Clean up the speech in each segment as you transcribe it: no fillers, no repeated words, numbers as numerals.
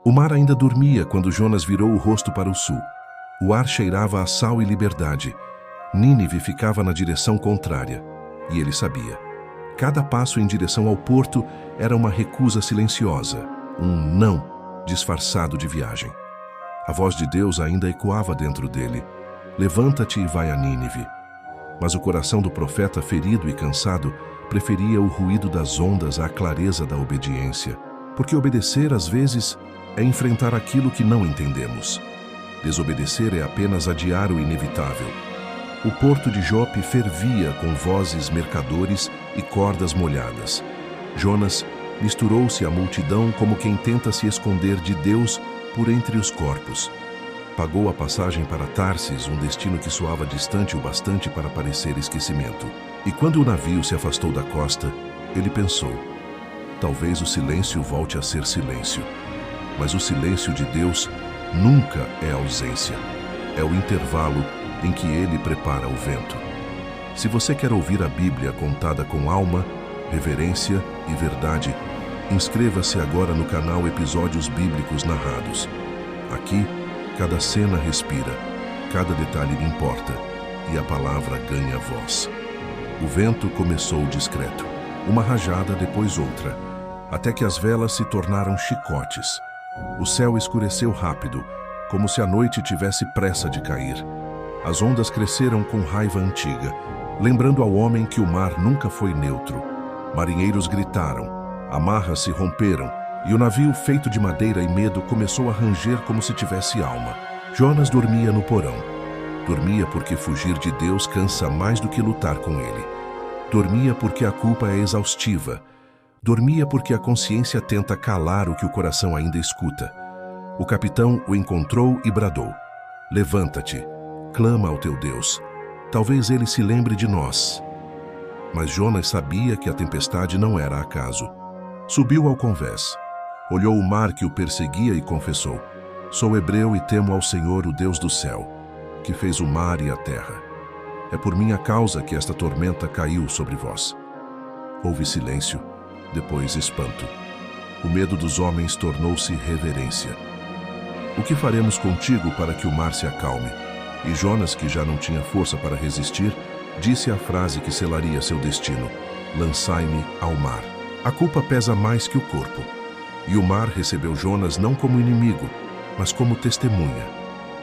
O mar ainda dormia quando Jonas virou o rosto para o sul. O ar cheirava a sal e liberdade. Nínive ficava na direção contrária, e ele sabia. Cada passo em direção ao porto era uma recusa silenciosa, um não disfarçado de viagem. A voz de Deus ainda ecoava dentro dele. Levanta-te e vai a Nínive. Mas o coração do profeta, ferido e cansado, preferia o ruído das ondas à clareza da obediência, porque obedecer, às vezes, é enfrentar aquilo que não entendemos. Desobedecer é apenas adiar o inevitável. O porto de Jope fervia com vozes mercadores e cordas molhadas. Jonas misturou-se à multidão como quem tenta se esconder de Deus por entre os corpos. Pagou a passagem para Tarsis, um destino que soava distante o bastante para parecer esquecimento. E quando o navio se afastou da costa, ele pensou: talvez o silêncio volte a ser silêncio. Mas o silêncio de Deus nunca é ausência. É o intervalo em que Ele prepara o vento. Se você quer ouvir a Bíblia contada com alma, reverência e verdade, inscreva-se agora no canal Episódios Bíblicos Narrados. Aqui, cada cena respira, cada detalhe importa, e a palavra ganha voz. O vento começou discreto, uma rajada depois outra, até que as velas se tornaram chicotes. O céu escureceu rápido, como se a noite tivesse pressa de cair. As ondas cresceram com raiva antiga, lembrando ao homem que o mar nunca foi neutro. Marinheiros gritaram, amarras se romperam, e o navio feito de madeira e medo começou a ranger como se tivesse alma. Jonas dormia no porão. Dormia porque fugir de Deus cansa mais do que lutar com Ele. Dormia porque a culpa é exaustiva. Dormia porque a consciência tenta calar o que o coração ainda escuta. O capitão o encontrou e bradou: levanta-te, clama ao teu Deus. Talvez ele se lembre de nós. Mas Jonas sabia que a tempestade não era acaso. Subiu ao convés. Olhou o mar que o perseguia e confessou: sou hebreu e temo ao Senhor, o Deus do céu, que fez o mar e a terra. É por minha causa que esta tormenta caiu sobre vós. Houve silêncio, depois espanto. O medo dos homens tornou-se reverência. O que faremos contigo para que o mar se acalme? E Jonas, que já não tinha força para resistir, disse a frase que selaria seu destino: lançai-me ao mar. A culpa pesa mais que o corpo. E o mar recebeu Jonas não como inimigo, mas como testemunha.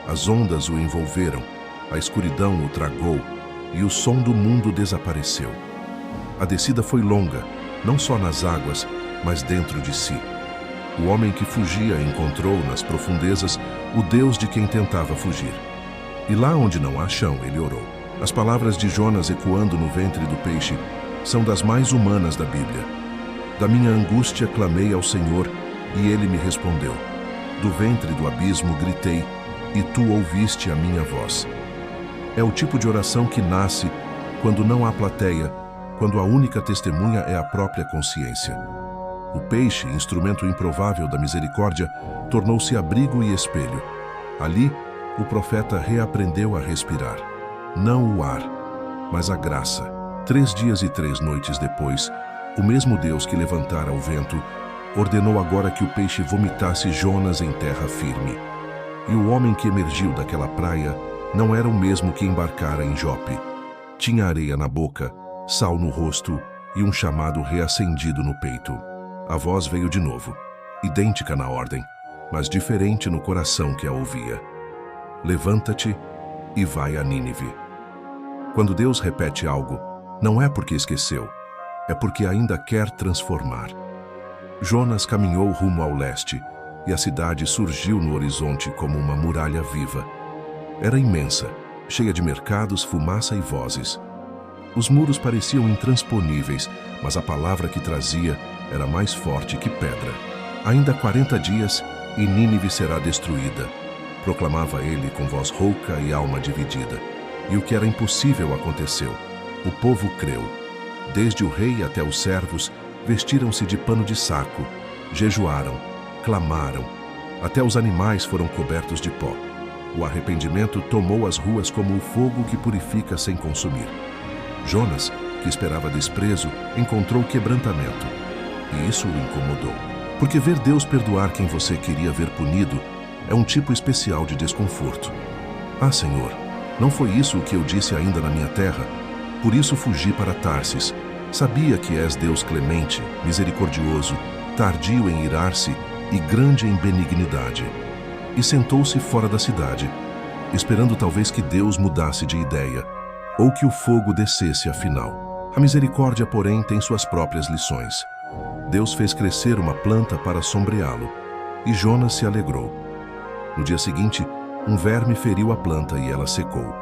As ondas o envolveram, a escuridão o tragou, e o som do mundo desapareceu. A descida foi longa, não só nas águas, mas dentro de si. O homem que fugia encontrou nas profundezas o Deus de quem tentava fugir. E lá onde não há chão, ele orou. As palavras de Jonas ecoando no ventre do peixe são das mais humanas da Bíblia. Da minha angústia clamei ao Senhor, e Ele me respondeu. Do ventre do abismo gritei, e Tu ouviste a minha voz. É o tipo de oração que nasce quando não há plateia, quando a única testemunha é a própria consciência. O peixe, instrumento improvável da misericórdia, tornou-se abrigo e espelho. Ali, o profeta reaprendeu a respirar. Não o ar, mas a graça. 3 dias e 3 noites depois, o mesmo Deus que levantara o vento, ordenou agora que o peixe vomitasse Jonas em terra firme. E o homem que emergiu daquela praia não era o mesmo que embarcara em Jope. Tinha areia na boca, sal no rosto e um chamado reacendido no peito. A voz veio de novo, idêntica na ordem, mas diferente no coração que a ouvia. Levanta-te e vai a Nínive. Quando Deus repete algo, não é porque esqueceu, é porque ainda quer transformar. Jonas caminhou rumo ao leste, e a cidade surgiu no horizonte como uma muralha viva. Era imensa, cheia de mercados, fumaça e vozes. Os muros pareciam intransponíveis, mas a palavra que trazia era mais forte que pedra. Ainda 40 dias e Nínive será destruída, proclamava ele com voz rouca e alma dividida. E o que era impossível aconteceu. O povo creu. Desde o rei até os servos, vestiram-se de pano de saco, jejuaram, clamaram. Até os animais foram cobertos de pó. O arrependimento tomou as ruas como o fogo que purifica sem consumir. Jonas, que esperava desprezo, encontrou quebrantamento. E isso o incomodou. Porque ver Deus perdoar quem você queria ver punido é um tipo especial de desconforto. Ah, Senhor, não foi isso o que eu disse ainda na minha terra? Por isso fugi para Tarsis. Sabia que és Deus clemente, misericordioso, tardio em irar-se e grande em benignidade. E sentou-se fora da cidade, esperando talvez que Deus mudasse de ideia, ou que o fogo descesse afinal. A misericórdia, porém, tem suas próprias lições. Deus fez crescer uma planta para sombreá-lo, e Jonas se alegrou. No dia seguinte, um verme feriu a planta e ela secou.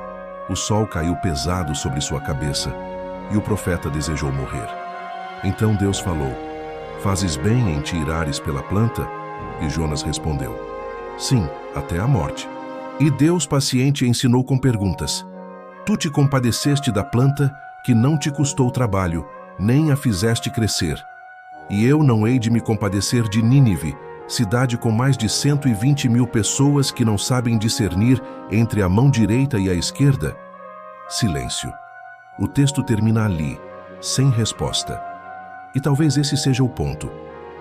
O sol caiu pesado sobre sua cabeça, e o profeta desejou morrer. Então Deus falou: "Fazes bem em te irares pela planta?" E Jonas respondeu: "Sim, até a morte." E Deus, paciente, ensinou com perguntas: "Tu te compadeceste da planta que não te custou trabalho, nem a fizeste crescer. E eu não hei de me compadecer de Nínive, cidade com mais de 120.000 pessoas que não sabem discernir entre a mão direita e a esquerda?" Silêncio. O texto termina ali, sem resposta. E talvez esse seja o ponto.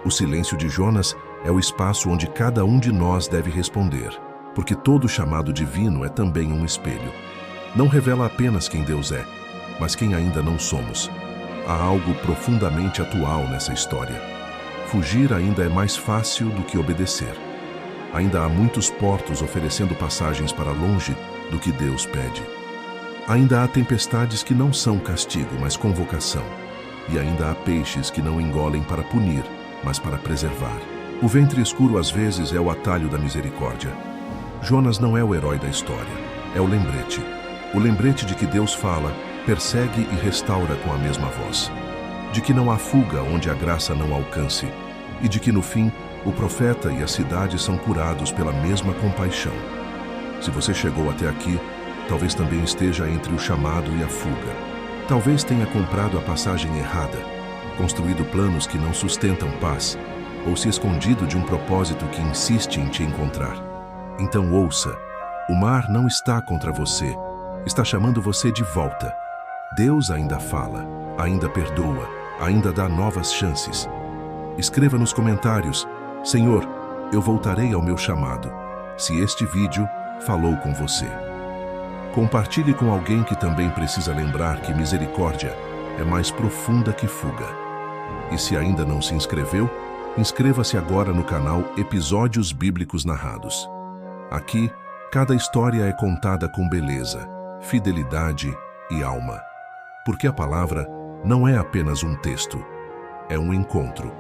O silêncio de Jonas é o espaço onde cada um de nós deve responder, porque todo chamado divino é também um espelho. Não revela apenas quem Deus é, mas quem ainda não somos. Há algo profundamente atual nessa história. Fugir ainda é mais fácil do que obedecer. Ainda há muitos portos oferecendo passagens para longe do que Deus pede. Ainda há tempestades que não são castigo, mas convocação. E ainda há peixes que não engolem para punir, mas para preservar. O ventre escuro às vezes é o atalho da misericórdia. Jonas não é o herói da história, é o lembrete. O lembrete de que Deus fala, persegue e restaura com a mesma voz. De que não há fuga onde a graça não alcance. E de que no fim, o profeta e a cidade são curados pela mesma compaixão. Se você chegou até aqui, talvez também esteja entre o chamado e a fuga. Talvez tenha comprado a passagem errada, construído planos que não sustentam paz, ou se escondido de um propósito que insiste em te encontrar. Então ouça, o mar não está contra você, está chamando você de volta. Deus ainda fala, ainda perdoa, ainda dá novas chances. Escreva nos comentários: "Senhor, eu voltarei ao meu chamado", se este vídeo falou com você. Compartilhe com alguém que também precisa lembrar que misericórdia é mais profunda que fuga. E se ainda não se inscreveu, inscreva-se agora no canal Episódios Bíblicos Narrados. Aqui, cada história é contada com beleza, fidelidade e alma. Porque a palavra não é apenas um texto, é um encontro.